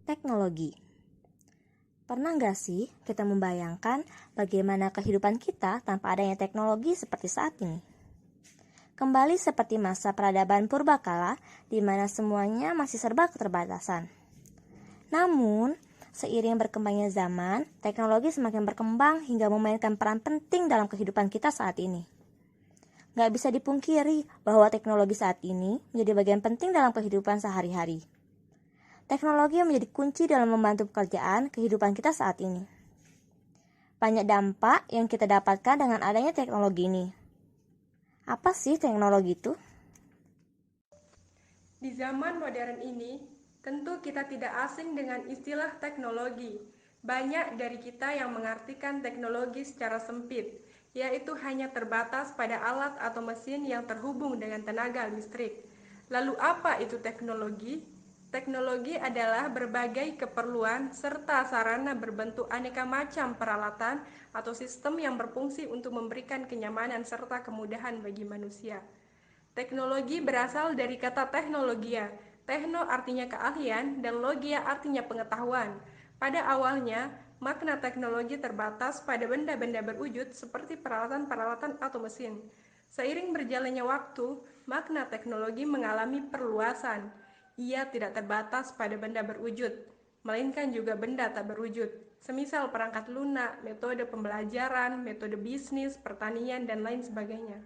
Teknologi. Pernah nggak sih kita membayangkan bagaimana kehidupan kita tanpa adanya teknologi seperti saat ini? Kembali seperti masa peradaban purbakala, di mana semuanya masih serba keterbatasan. Namun, seiring berkembangnya zaman, teknologi semakin berkembang hingga memainkan peran penting dalam kehidupan kita saat ini. Nggak bisa dipungkiri bahwa teknologi saat ini menjadi bagian penting dalam kehidupan sehari-hari. Teknologi menjadi kunci dalam membantu pekerjaan kehidupan kita saat ini. Banyak dampak yang kita dapatkan dengan adanya teknologi ini. Apa sih teknologi itu? Di zaman modern ini, tentu kita tidak asing dengan istilah teknologi. Banyak dari kita yang mengartikan teknologi secara sempit, yaitu hanya terbatas pada alat atau mesin yang terhubung dengan tenaga listrik. Lalu apa itu teknologi? Teknologi adalah berbagai keperluan serta sarana berbentuk aneka macam peralatan atau sistem yang berfungsi untuk memberikan kenyamanan serta kemudahan bagi manusia. Teknologi berasal dari kata teknologia. Tekno artinya keahlian dan logia artinya pengetahuan. Pada awalnya, makna teknologi terbatas pada benda-benda berwujud seperti peralatan-peralatan atau mesin. Seiring berjalannya waktu, makna teknologi mengalami perluasan. Ia tidak terbatas pada benda berwujud, melainkan juga benda tak berwujud, semisal perangkat lunak, metode pembelajaran, metode bisnis, pertanian, dan lain sebagainya.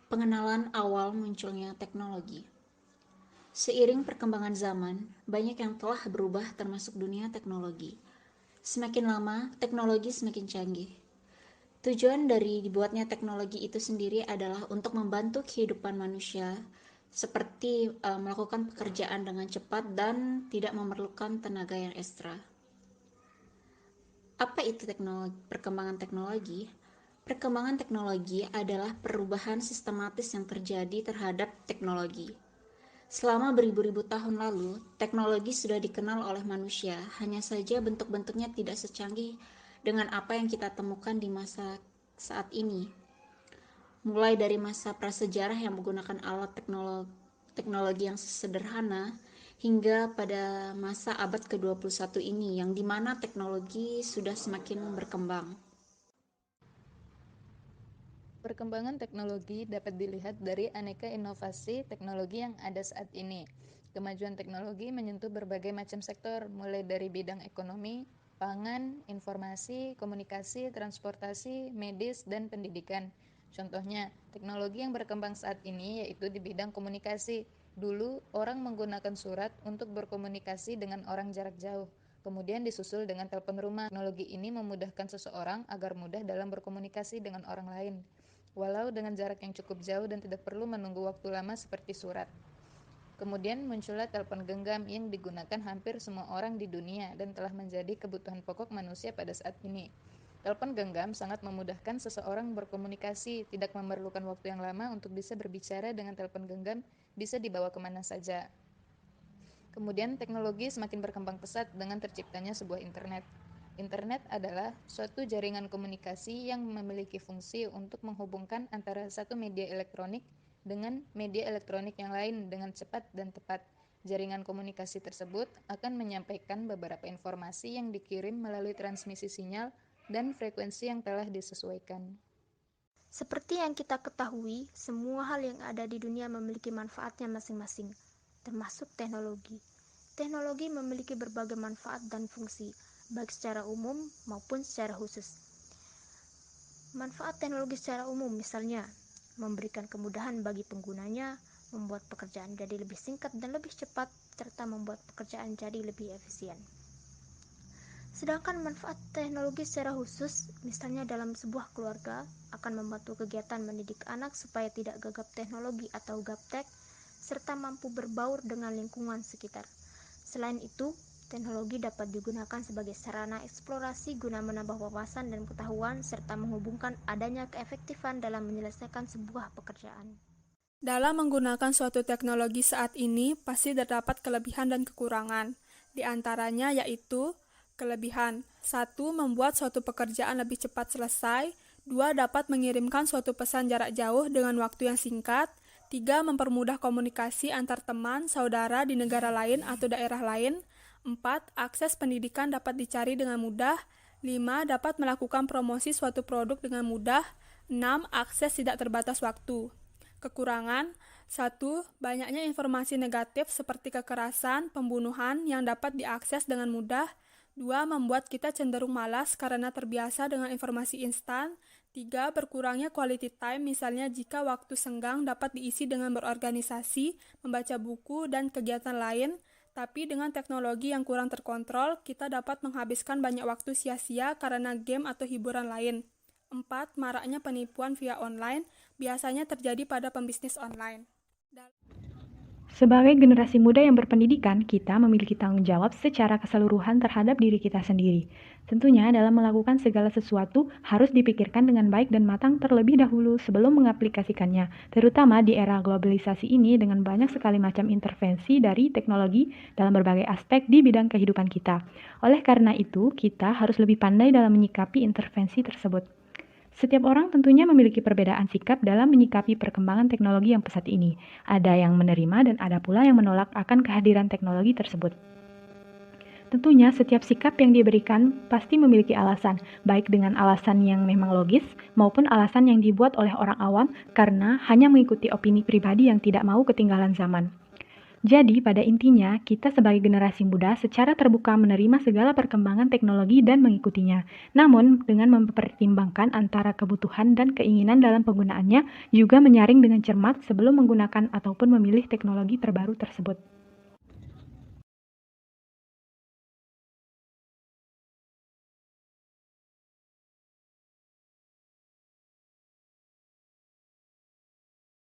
Pengenalan awal munculnya teknologi. Seiring perkembangan zaman, banyak yang telah berubah termasuk dunia teknologi. Semakin lama, teknologi semakin canggih. Tujuan dari dibuatnya teknologi itu sendiri adalah untuk membantu kehidupan manusia, seperti melakukan pekerjaan dengan cepat dan tidak memerlukan tenaga yang ekstra. Apa itu perkembangan teknologi? Perkembangan teknologi adalah perubahan sistematis yang terjadi terhadap teknologi. Selama beribu-ribu tahun lalu, teknologi sudah dikenal oleh manusia, hanya saja bentuk-bentuknya tidak secanggih dengan apa yang kita temukan di masa saat ini. Mulai dari masa prasejarah yang menggunakan alat teknologi yang sederhana, hingga pada masa abad ke-21 ini, yang dimana teknologi sudah semakin berkembang. Perkembangan teknologi dapat dilihat dari aneka inovasi teknologi yang ada saat ini. Kemajuan teknologi menyentuh berbagai macam sektor, mulai dari bidang ekonomi, pangan, informasi, komunikasi, transportasi, medis, dan pendidikan. Contohnya, teknologi yang berkembang saat ini yaitu di bidang komunikasi. Dulu, orang menggunakan surat untuk berkomunikasi dengan orang jarak jauh. Kemudian disusul dengan telepon rumah. Teknologi ini memudahkan seseorang agar mudah dalam berkomunikasi dengan orang lain, walau dengan jarak yang cukup jauh dan tidak perlu menunggu waktu lama seperti surat. Kemudian muncullah telepon genggam yang digunakan hampir semua orang di dunia dan telah menjadi kebutuhan pokok manusia pada saat ini. Telepon genggam sangat memudahkan seseorang berkomunikasi, tidak memerlukan waktu yang lama untuk bisa berbicara dengan telepon genggam, bisa dibawa kemana saja. Kemudian teknologi semakin berkembang pesat dengan terciptanya sebuah internet. Internet adalah suatu jaringan komunikasi yang memiliki fungsi untuk menghubungkan antara satu media elektronik dengan media elektronik yang lain dengan cepat dan tepat. Jaringan komunikasi tersebut akan menyampaikan beberapa informasi yang dikirim melalui transmisi sinyal dan frekuensi yang telah disesuaikan. Seperti yang kita ketahui, semua hal yang ada di dunia memiliki manfaatnya masing-masing, termasuk teknologi. Teknologi memiliki berbagai manfaat dan fungsi, baik secara umum maupun secara khusus. Manfaat teknologi secara umum misalnya, memberikan kemudahan bagi penggunanya, membuat pekerjaan jadi lebih singkat dan lebih cepat, serta membuat pekerjaan jadi lebih efisien. Sedangkan manfaat teknologi secara khusus, misalnya dalam sebuah keluarga, akan membantu kegiatan mendidik anak supaya tidak gagap teknologi atau gaptek, serta mampu berbaur dengan lingkungan sekitar. Selain itu, teknologi dapat digunakan sebagai sarana eksplorasi guna menambah wawasan dan pengetahuan, serta menghubungkan adanya keefektifan dalam menyelesaikan sebuah pekerjaan. Dalam menggunakan suatu teknologi saat ini, pasti terdapat kelebihan dan kekurangan. Di antaranya yaitu kelebihan. 1. Membuat suatu pekerjaan lebih cepat selesai. 2. Dapat mengirimkan suatu pesan jarak jauh dengan waktu yang singkat. 3. Mempermudah komunikasi antar teman, saudara di negara lain atau daerah lain. 4. Akses pendidikan dapat dicari dengan mudah. 5. Dapat melakukan promosi suatu produk dengan mudah. 6. Akses tidak terbatas waktu. Kekurangan: 1. Banyaknya informasi negatif seperti kekerasan, pembunuhan yang dapat diakses dengan mudah. 2. Membuat kita cenderung malas karena terbiasa dengan informasi instan. 3. Berkurangnya quality time, misalnya jika waktu senggang dapat diisi dengan berorganisasi, membaca buku, dan kegiatan lain. Tapi dengan teknologi yang kurang terkontrol, kita dapat menghabiskan banyak waktu sia-sia karena game atau hiburan lain. 4. Maraknya penipuan via online, biasanya terjadi pada pembisnis online. Sebagai generasi muda yang berpendidikan, kita memiliki tanggung jawab secara keseluruhan terhadap diri kita sendiri. Tentunya dalam melakukan segala sesuatu harus dipikirkan dengan baik dan matang terlebih dahulu sebelum mengaplikasikannya, terutama di era globalisasi ini dengan banyak sekali macam intervensi dari teknologi dalam berbagai aspek di bidang kehidupan kita. Oleh karena itu, kita harus lebih pandai dalam menyikapi intervensi tersebut. Setiap orang tentunya memiliki perbedaan sikap dalam menyikapi perkembangan teknologi yang pesat ini. Ada yang menerima dan ada pula yang menolak akan kehadiran teknologi tersebut. Tentunya setiap sikap yang diberikan pasti memiliki alasan, baik dengan alasan yang memang logis maupun alasan yang dibuat oleh orang awam karena hanya mengikuti opini pribadi yang tidak mau ketinggalan zaman. Jadi, pada intinya, kita sebagai generasi muda secara terbuka menerima segala perkembangan teknologi dan mengikutinya. Namun, dengan mempertimbangkan antara kebutuhan dan keinginan dalam penggunaannya, juga menyaring dengan cermat sebelum menggunakan ataupun memilih teknologi terbaru tersebut.